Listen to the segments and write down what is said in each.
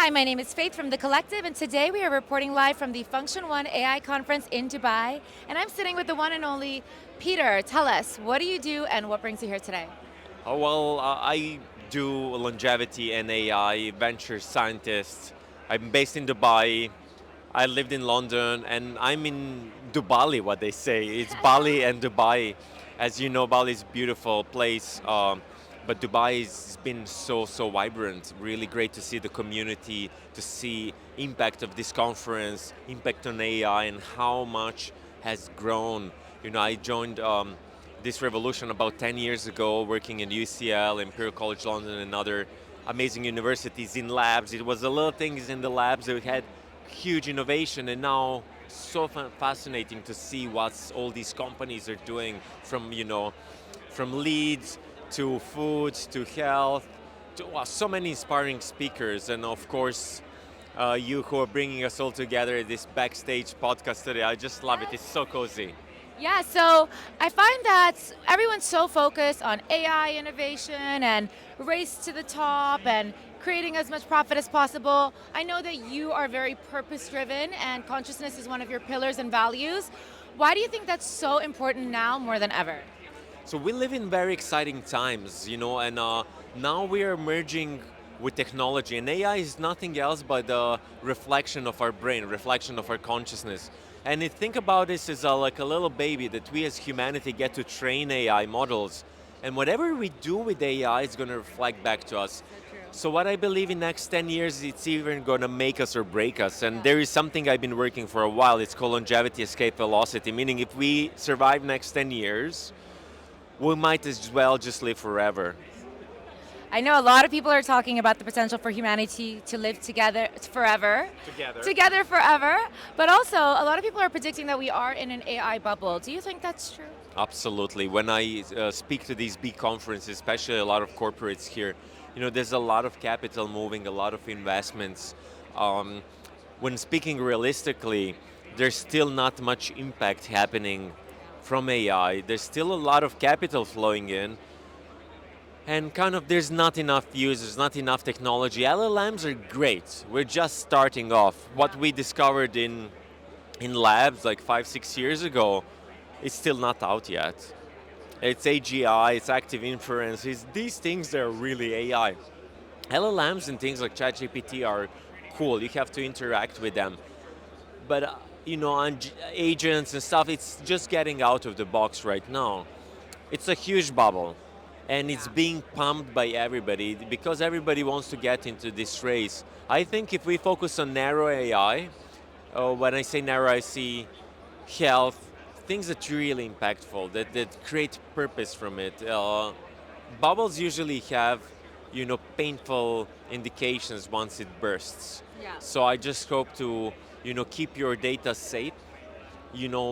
Hi, my name is Faith from The Collective, and today we are reporting live from the Function1 AI Conference in Dubai. And I'm sitting with the one and only Peter. Tell us, what do you do and what brings you here today? I do longevity and AI venture scientist. I'm based in Dubai. I lived in London, and I'm in DuBali. What they say, it's Bali and Dubai. As you know, Bali is a beautiful place, but Dubai has been so vibrant. Really great to see the community, to see impact of this conference, impact on AI, and how much has grown. I joined. This revolution about 10 years ago, working in UCL, Imperial College London, and other amazing universities in labs. It was the little things in the labs that we had huge innovation, and now so fascinating to see what all these companies are doing from leads to food to health to so many inspiring speakers, and of course you who are bringing us all together at this backstage podcast today. I just love it. It's so cozy. Yeah, so I find that everyone's so focused on AI innovation and race to the top and creating as much profit as possible. I know that you are very purpose driven and consciousness is one of your pillars and values. Why do you think that's so important now more than ever? So we live in very exciting times, and now we are merging with technology, and AI is nothing else but the reflection of our brain, reflection of our consciousness. And think about this as like a little baby that we as humanity get to train AI models, and whatever we do with AI is going to reflect back to us. So what I believe in next 10 years, it's even going to make us or break us. And there is something I've been working for a while. It's called longevity escape velocity, meaning if we survive next 10 years, we might as well just live forever. I know a lot of people are talking about the potential for humanity to live together forever. Together. Together forever. But also, a lot of people are predicting that we are in an AI bubble. Do you think that's true? Absolutely. When I speak to these big conferences, especially a lot of corporates here, there's a lot of capital moving, a lot of investments. When speaking realistically, there's still not much impact happening from AI. There's still a lot of capital flowing in, and there's not enough users, not enough technology. LLMs are great. We're just starting off. What we discovered in labs like 5-6 years ago, it's still not out yet. It's AGI, it's active inference, it's these things that are really AI. LLMs and things like ChatGPT are cool. You have to interact with them. But on agents and stuff, it's just getting out of the box right now. It's a huge bubble, and it's being pumped by everybody because everybody wants to get into this race. I think if we focus on narrow AI, when I say narrow, I see health, things that are really impactful, that create purpose from it. Bubbles usually have, painful indications once it bursts. Yeah. So I just hope to, keep your data safe,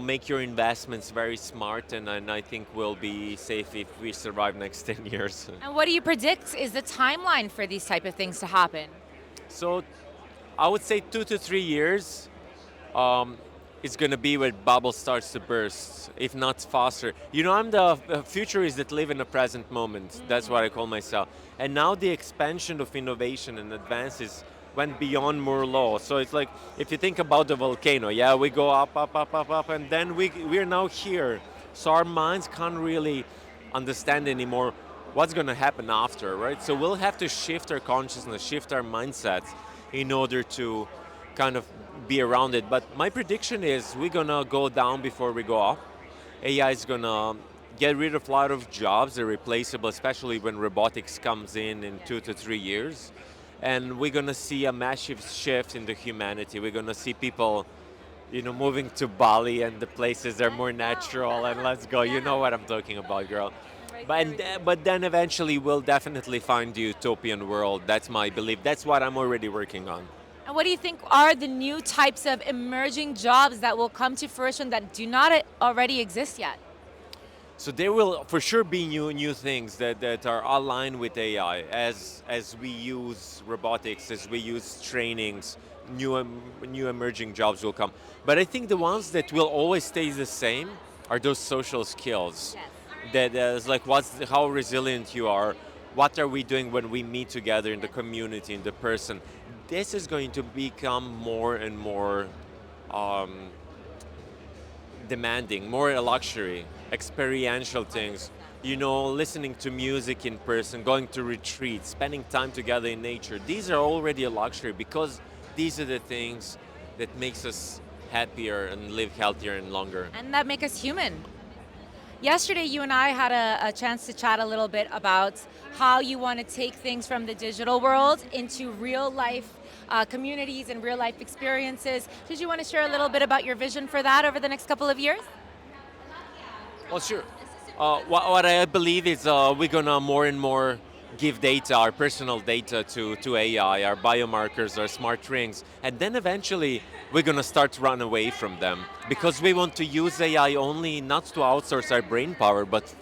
make your investments very smart, and I think we'll be safe if we survive next 10 years. And what do you predict is the timeline for these type of things to happen? So I would say 2 to 3 years. It's going to be where bubble starts to burst, if not faster. I'm the futurist that live in the present moment. That's what I call myself. And now the expansion of innovation and advances went beyond Moore's law. So it's like, if you think about the volcano, yeah, we go up, and then we're now here. So our minds can't really understand anymore what's going to happen after, right? So we'll have to shift our consciousness, shift our mindsets in order to kind of be around it. But my prediction is we're going to go down before we go up. AI is going to get rid of a lot of jobs. They're replaceable, especially when robotics comes in 2 to 3 years. And we're going to see a massive shift in the humanity. We're going to see people, moving to Bali and the places that are more natural, and let's go. You know what I'm talking about, girl. But then eventually we'll definitely find the utopian world. That's my belief. That's what I'm already working on. And what do you think are the new types of emerging jobs that will come to fruition that do not already exist yet? So there will for sure be new things that are aligned with AI as we use robotics, as we use trainings, new emerging jobs will come. But I think the ones that will always stay the same are those social skills. Yes. That is like how resilient you are, what are we doing when we meet together in the community, in the person. this is going to become more and more um, demanding, more a luxury, experiential things. You know, listening to music in person, going to retreats, spending time together in nature. These are already a luxury because these are the things that makes us happier and live healthier and longer. And that make us human. Yesterday, you and I had a chance to chat a little bit about how you want to take things from the digital world into real life communities and real life experiences. Did you want to share a little bit about your vision for that over the next couple of years? Well, sure. What I believe is we're gonna more and more give data, our personal data, to AI, our biomarkers, our smart rings, and then eventually we're gonna start to run away from them because we want to use AI only not to outsource our brain power, but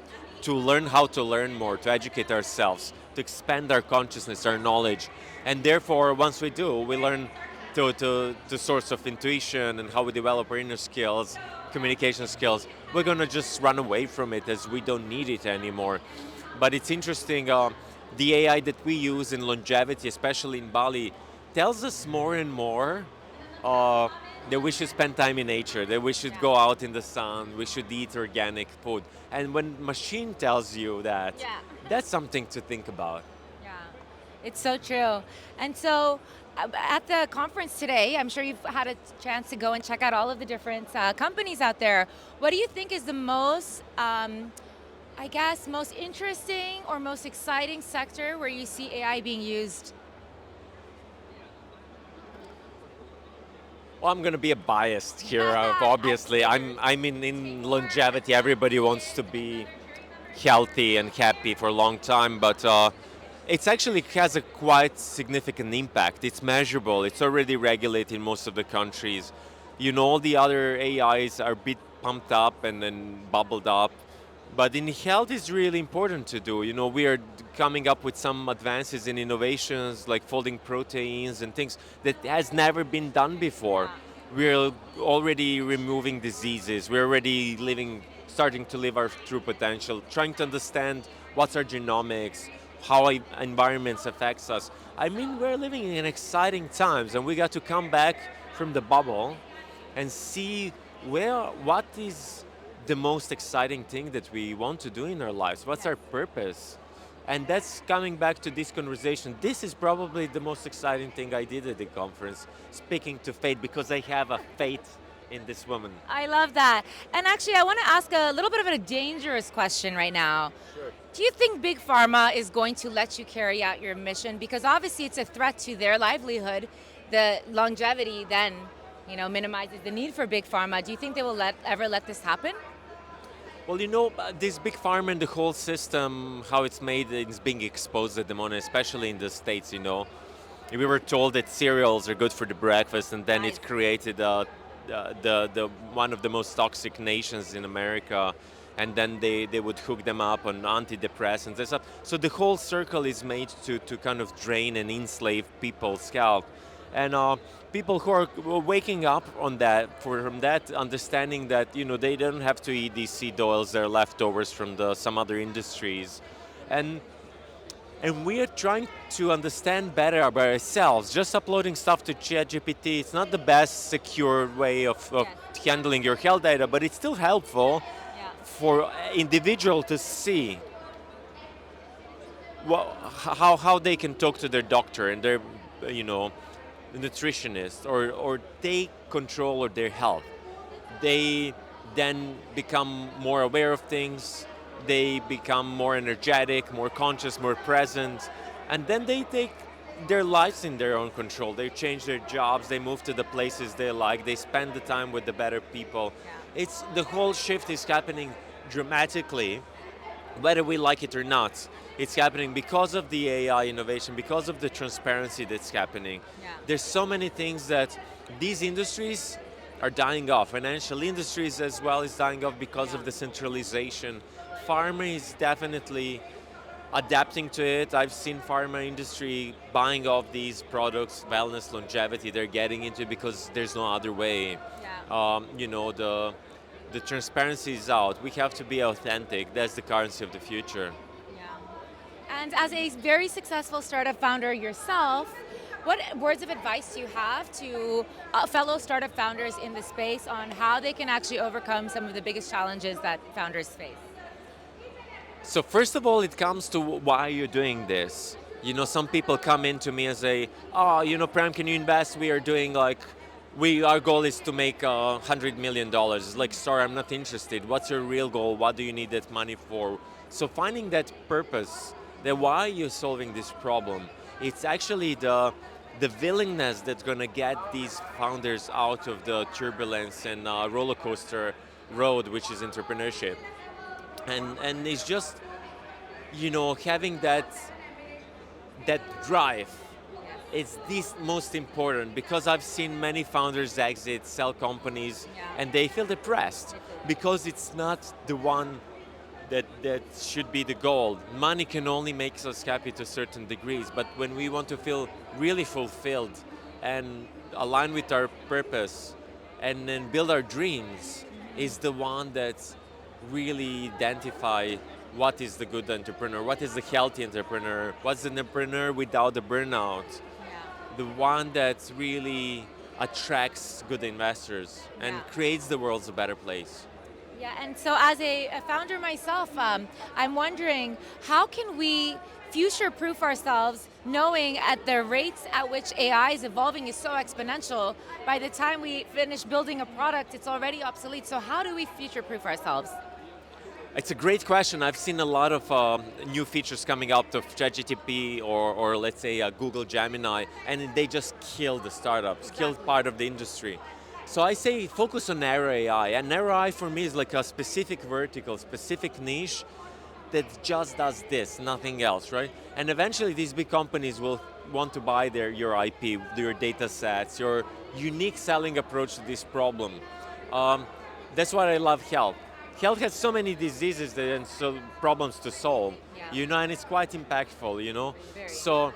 to learn how to learn more, to educate ourselves, to expand our consciousness, our knowledge, and therefore once we do, we learn to source of intuition and how we develop our inner skills, communication skills. We're gonna just run away from it as we don't need it anymore. But it's interesting, the AI that we use in longevity, especially in Bali, tells us more and more uh, that we should spend time in nature, that we should go out in the sun, we should eat organic food. And when machine tells you that, Yeah. that's something to think about. Yeah, it's so true. And so at the conference today, I'm sure you've had a chance to go and check out all of the different companies out there. What do you think is the most, I guess, most interesting or most exciting sector where you see AI being used? Well, I'm going to be a biased here, obviously. I'm in longevity. Everybody wants to be healthy and happy for a long time, but it actually has a quite significant impact. It's measurable. It's already regulated in most of the countries. You know, all the other AIs are a bit pumped up and then bubbled up. But in health is really important to do. You know, we are coming up with some advances in innovations like folding proteins and things that has never been done before. We're already removing diseases. We're already starting to live our true potential, trying to understand what's our genomics, how environments affects us. I mean, we're living in exciting times, and we got to come back from the bubble and see what is the most exciting thing that we want to do in our lives. What's our purpose? And that's coming back to this conversation. This is probably the most exciting thing I did at the conference, speaking to faith, because I have a faith in this woman. I love that. And actually, I want to ask a little bit of a dangerous question right now. Sure. Do you think Big Pharma is going to let you carry out your mission? Because obviously it's a threat to their livelihood. The longevity then, minimizes the need for Big Pharma. Do you think they will ever let this happen? Well, you know, this big pharma and the whole system, how it's made, is being exposed at the moment, especially in the States, you know. We were told that cereals are good for the breakfast, and then Right. it created the one of the most toxic nations in America, and then they would hook them up on antidepressants and stuff. So the whole circle is made to kind of drain and enslave people's scalp. And people who are waking up on that, from that, understanding that they don't have to eat these seed oils, they're leftovers from some other industries, and we are trying to understand better about ourselves. Just uploading stuff to ChatGPT, it's not the best secure way of handling your health data, but it's still helpful Yeah. for individual to see how they can talk to their doctor and their nutritionist, or take control of their health. They then become more aware of things, they become more energetic, more conscious, more present, and then they take their lives in their own control. They change their jobs, they move to the places they like, they spend the time with the better people. It's the whole shift is happening dramatically, whether we like it or not. It's happening because of the AI innovation, because of the transparency that's happening. Yeah. There's so many things that these industries are dying off. Financial industries as well is dying off because of the centralization. Pharma is definitely adapting to it. I've seen pharma industry buying off these products, wellness, longevity, they're getting into because there's no other way. Yeah. The transparency is out. We have to be authentic. That's the currency of the future. Yeah. And as a very successful startup founder yourself, What words of advice do you have to fellow startup founders in the space on how they can actually overcome some of the biggest challenges that founders face? So first of all, it comes to why you're doing this. Some people come in to me and say, "Oh, Prem, can you invest? We are doing like, our goal is to make $100 million." It's like, sorry, I'm not interested. What's your real goal? What do you need that money for? So finding that purpose, that why you're solving this problem, it's actually the willingness that's gonna get these founders out of the turbulence and roller coaster road, which is entrepreneurship. And it's just having that drive. It's this most important, because I've seen many founders exit, sell companies, Yeah. and they feel depressed because it's not the one that should be the goal. Money can only make us happy to certain degrees, but when we want to feel really fulfilled and align with our purpose and then build our dreams, is the one that's really identify what is the good entrepreneur, what is the healthy entrepreneur, what's the entrepreneur without the burnout, Yeah. the one that really attracts good investors and Yeah. creates the world a better place. Yeah, and so as a founder myself, I'm wondering how can we future-proof ourselves, knowing at the rates at which AI is evolving is so exponential. By the time we finish building a product, it's already obsolete. So how do we future-proof ourselves? It's a great question. I've seen a lot of new features coming out of ChatGPT or let's say Google Gemini, and they just kill the startups, kill Exactly. part of the industry. So I say focus on narrow AI, and narrow AI for me is like a specific vertical, specific niche that just does this, nothing else, right? And eventually these big companies will want to buy your IP, your data sets, your unique selling approach to this problem. Um, that's why I love health. Health has so many diseases and so problems to solve, Yeah. and it's quite impactful. Very. So,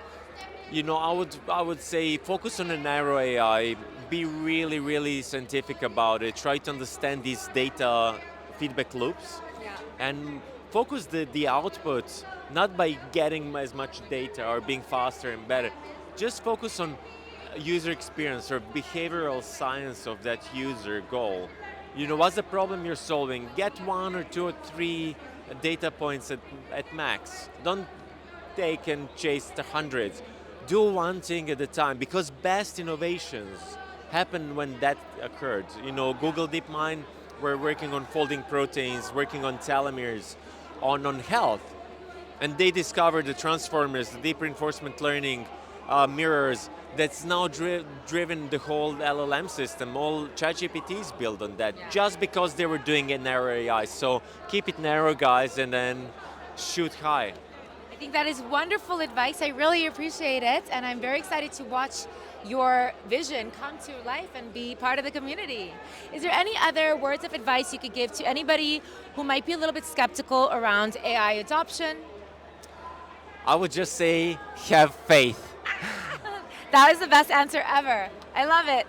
I would say focus on a narrow AI, be really, really scientific about it, try to understand these data feedback loops, Yeah. and focus the output not by getting as much data or being faster and better. Just focus on user experience or behavioral science of that user goal. What's the problem you're solving? Get one or two or three data points at max. Don't take and chase the hundreds. Do one thing at a time, because best innovations happen when that occurred. Google DeepMind, we're working on folding proteins, working on telomeres, on health. And they discovered the transformers, the deep reinforcement learning, mirrors, that's now driven the whole LLM system. All ChatGPT is built on that, Yeah. just because they were doing a narrow AI. So keep it narrow, guys, and then shoot high. I think that is wonderful advice. I really appreciate it, and I'm very excited to watch your vision come to life and be part of the community. Is there any other words of advice you could give to anybody who might be a little bit skeptical around AI adoption? I would just say, have faith. That was the best answer ever. I love it.